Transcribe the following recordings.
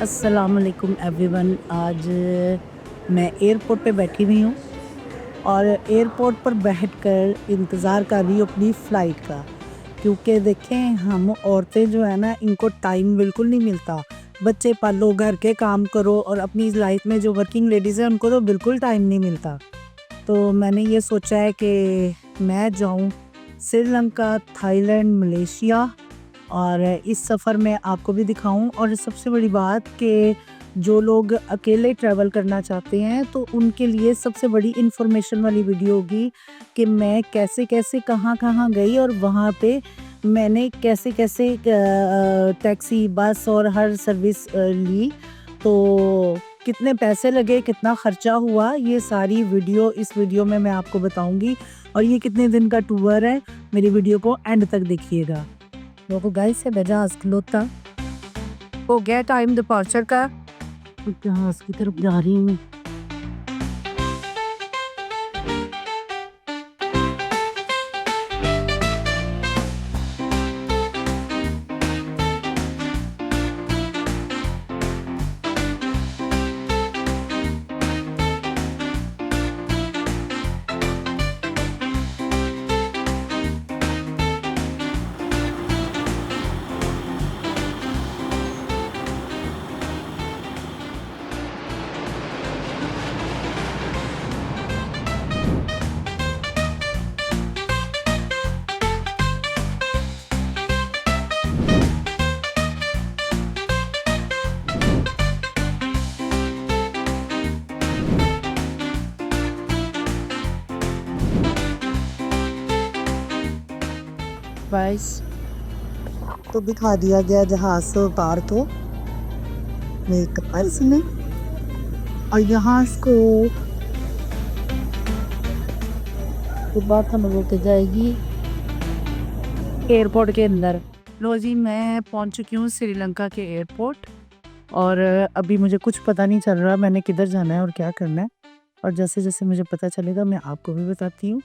अस्सलाम वालेकुम एवरीवन। आज मैं एयरपोर्ट पे बैठी हुई हूँ और एयरपोर्ट पर बैठकर इंतज़ार कर रही हूँ अपनी फ़्लाइट का। क्योंकि देखें, हम औरतें जो है ना, इनको टाइम बिल्कुल नहीं मिलता। बच्चे पालो, घर के काम करो, और अपनी लाइफ में जो वर्किंग लेडीज़ हैं उनको तो बिल्कुल टाइम नहीं मिलता। तो मैंने ये सोचा है कि मैं जाऊँ श्रीलंका, थाईलैंड, मलेशिया, और इस सफ़र में आपको भी दिखाऊं। और सबसे बड़ी बात कि जो लोग अकेले ट्रैवल करना चाहते हैं तो उनके लिए सबसे बड़ी इन्फॉर्मेशन वाली वीडियो होगी कि मैं कैसे कैसे कहाँ कहाँ गई और वहाँ पे मैंने कैसे कैसे टैक्सी, बस और हर सर्विस ली, तो कितने पैसे लगे, कितना खर्चा हुआ, ये सारी वीडियो इस वीडियो में मैं आपको बताऊंगी। और ये कितने दिन का टूर है, मेरी वीडियो को एंड तक देखिएगा। लोगों गाइस से जहाज खलोता हो गया टाइम डिपार्चर का, जहाज की तरफ जा रही हूँ। गाइस, तो दिखा दिया गया जहाज से उतार तो मेरे कपल ने, और यहाँ को बात हम लोग के जाएगी एयरपोर्ट के अंदर। लो जी, मैं पहुंच चुकी हूँ श्रीलंका के एयरपोर्ट, और अभी मुझे कुछ पता नहीं चल रहा मैंने किधर जाना है और क्या करना है। और जैसे जैसे मुझे पता चलेगा मैं आपको भी बताती हूँ,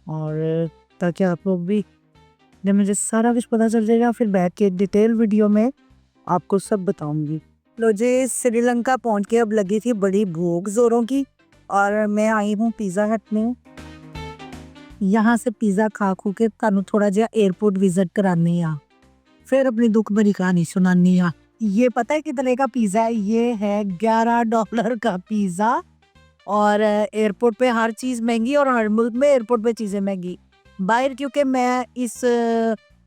और ताकि आप लोग भी, जब मुझे सारा कुछ पता चल जाएगा फिर बैठ के डिटेल वीडियो में आपको सब बताऊंगी। लो जी, श्रीलंका पहुंच के अब लगी थी बड़ी भूख जोरों की, और मैं आई हूँ पिज़्ज़ा हट में। यहाँ से पिज़्ज़ा खा खू के तानू थोड़ा जिहा एयरपोर्ट विजिट करानी आ, फिर अपनी दुख भरी कहानी सुनानी आ। ये पता है कितने का पिज़्ज़ा है? ये है $11 का पिज़्ज़ा। और एयरपोर्ट पे हर चीज़ महंगी, और हर मुल्क में एयरपोर्ट पे चीज़ें महंगी। बाहर क्योंकि मैं इस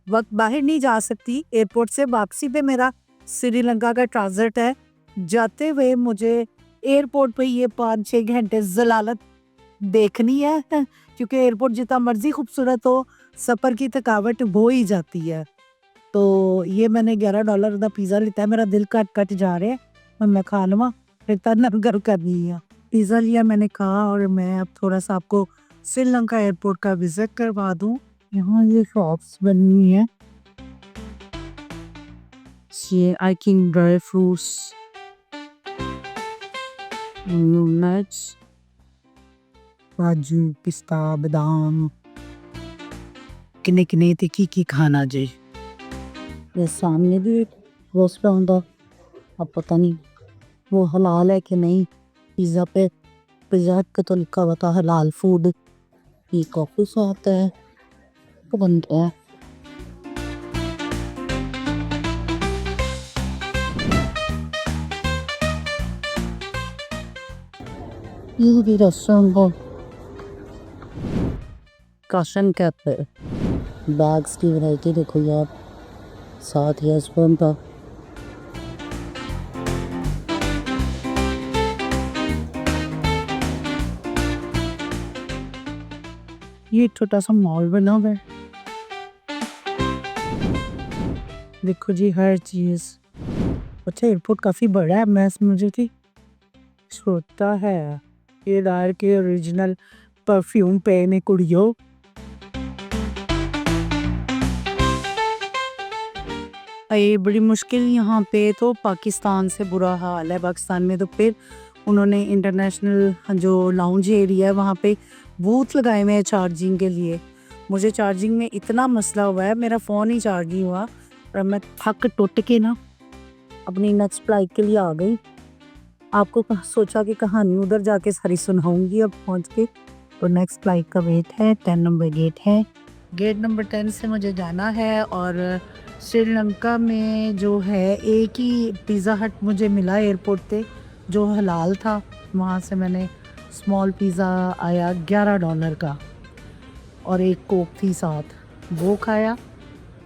वक्त बाहर नहीं जा सकती, एयरपोर्ट से वापसी पे मेरा श्रीलंका का ट्रांजिट है। जाते हुए मुझे एयरपोर्ट पे ये 5-6 घंटे जलालत देखनी है क्योंकि एयरपोर्ट जितना मर्जी खूबसूरत हो, सफ़र की थकावट हो ही जाती है। तो ये मैंने $11 का पिज़्ज़ा लिता है, मेरा दिल कट कट जा रहा है, मैं खा लवा फिर नगर करनी है। पिज़्ज़ा लिया मैंने, कहा, और मैं अब थोड़ा सा आपको श्रीलंका एयरपोर्ट का विजिट करवा दूं। यहाँ ये शॉप्स बनी है, ये I think dry fruits, nuts, काजू, पिस्ता, बादाम, किने किने ते की खाना जे। ये सामने भी एक रेस्टोरेंट है, अब पता नहीं वो हलाल है कि नहीं। पिज़्ज़ा पे पिज़्ज़ा का तो लिखा हुआ था हलाल फूड। ये कॉफी शॉप है, तो बनता है। ये भी रेस्टोरेंट है, काशन कैफे। बैग्स की वैरायटी देखो यार, साथ ही रेस्टोरेंट था। ये छोटा सा मॉल बना हुआ है, देखो जी हर चीज़। अच्छा, एयरपोर्ट काफ़ी बड़ा है, मैं समझी थी छोटा है। ये डार के ओरिजिनल परफ्यूम पहने कुड़ियों। ये बड़ी मुश्किल, यहाँ पे तो पाकिस्तान से बुरा हाल है। पाकिस्तान में तो फिर उन्होंने इंटरनेशनल जो लाउंज एरिया है वहाँ पे बूथ लगाए हुए हैं चार्जिंग के लिए। मुझे चार्जिंग में इतना मसला हुआ है, मेरा फ़ोन ही चार्ज नहीं हुआ, और मैं थक टुट के ना अपनी नेक्स्ट फ्लाइट के लिए आ गई। आपको सोचा कि कहानी उधर जाके सारी सुनाऊंगी अब पहुंच के। तो नेक्स्ट फ्लाइट का वेट है, 10 नंबर गेट है। गेट नंबर 10 से मुझे जाना है और श्रीलंका में जो है एक ही पिज़्ज़ा हट मुझे मिला एयरपोर्ट पे जो हलाल था। वहाँ से मैंने स्मॉल पिज़्ज़ा आया $11 का और एक कोक थी साथ, वो खाया।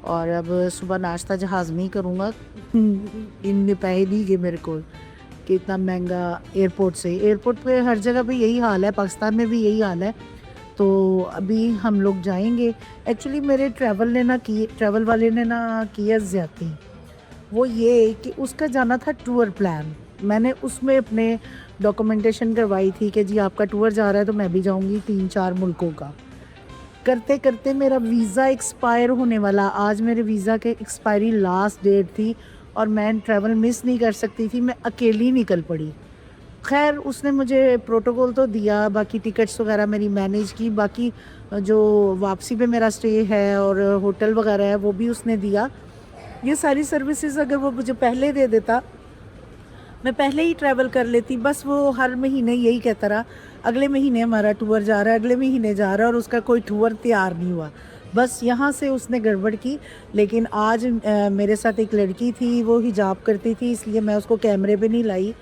और अब सुबह नाश्ता जहाज़ में ही करूँगा। इनने पैसे नहीं गए मेरे को कि इतना महंगा एयरपोर्ट पे हर जगह पे यही हाल है, पाकिस्तान में भी यही हाल है। तो अभी हम लोग जाएंगे। एक्चुअली मेरे ट्रैवल वाले ने ना किया ज़्यादती। वो ये कि उसका जाना था टूर प्लान, मैंने उसमें अपने डॉक्यूमेंटेशन करवाई थी कि जी आपका टूर जा रहा है तो मैं भी जाऊंगी 3-4 मुल्कों का। करते करते मेरा वीज़ा एक्सपायर होने वाला, आज मेरे वीज़ा के एक्सपायरी लास्ट डेट थी और मैं ट्रैवल मिस नहीं कर सकती थी, मैं अकेली निकल पड़ी। खैर उसने मुझे प्रोटोकॉल तो दिया, बाकी टिकट्स वगैरह मेरी मैनेज की, बाकी जो वापसी पे मेरा स्टे है और होटल वगैरह है वो भी उसने दिया। ये सारी सर्विसेज अगर वो मुझे पहले दे देता मैं पहले ही ट्रैवल कर लेती। बस वो हर महीने यही कहता रहा अगले महीने हमारा टूर जा रहा है, अगले महीने जा रहा है, और उसका कोई टूर तैयार नहीं हुआ। बस यहाँ से उसने गड़बड़ की। लेकिन आज मेरे साथ एक लड़की थी, वो हिजाब करती थी इसलिए मैं उसको कैमरे पे नहीं लाई।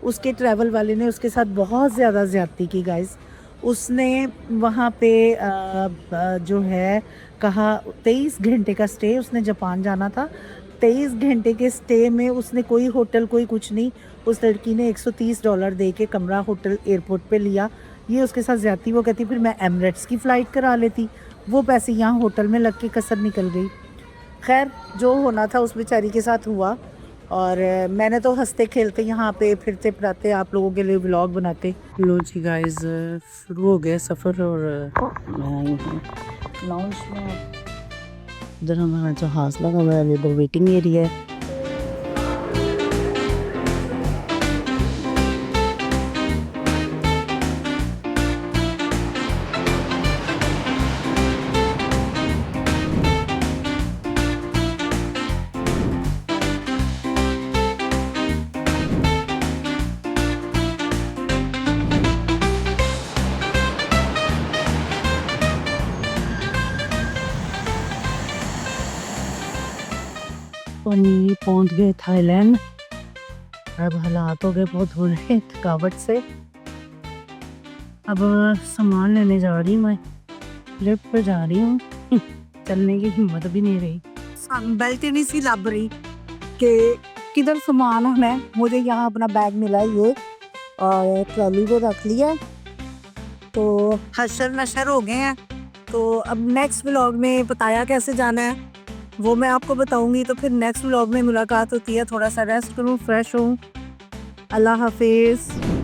उसके ट्रैवल वाले ने उसके साथ बहुत ज़्यादा ज़्यादती की गाइस। उसने वहाँ पे जो है कहा 23 घंटे का स्टे, उसने जापान जाना था। 23 घंटे के स्टे में उसने कोई होटल कोई कुछ नहीं, उस लड़की ने $130 दे के कमरा होटल एयरपोर्ट पे लिया। ये उसके साथ ज़्यादती। वो कहती फिर मैं एमिरेट्स की फ़्लाइट करा लेती, वो पैसे यहाँ होटल में लग के कसर निकल गई। खैर जो होना था उस बेचारी के साथ हुआ। और मैंने तो हंसते खेलते यहाँ पे फिरते फिराते आप लोगों के लिए व्लॉग बनाते। लो जी गाइस, शुरू हो गया सफ़र और मैं आई हूँ लॉन्च में। इधर हमारा जहाज़ लगा हुआ है, इधर वेटिंग एरिया है। और पहुंच गए थाईलैंड। अब हालात हो गए बहुत बुरे थकावट से। अब सामान लेने जा रही हूँ, मैं लिफ्ट पे जा रही हूँ। चलने की हिम्मत भी नहीं रही, बेल्ट नहीं सी लग रही कि किधर सामान है। मुझे यहाँ अपना बैग मिला ये और ट्रॉली को रख लिया। तो हशर नशर हो गए हैं। तो अब नेक्स्ट व्लॉग में बताया कैसे जाना है वो मैं आपको बताऊंगी। तो फिर नेक्स्ट व्लॉग में मुलाकात होती है। थोड़ा सा रेस्ट करूँ, फ्रेश हूँ। अल्लाह हाफिज़।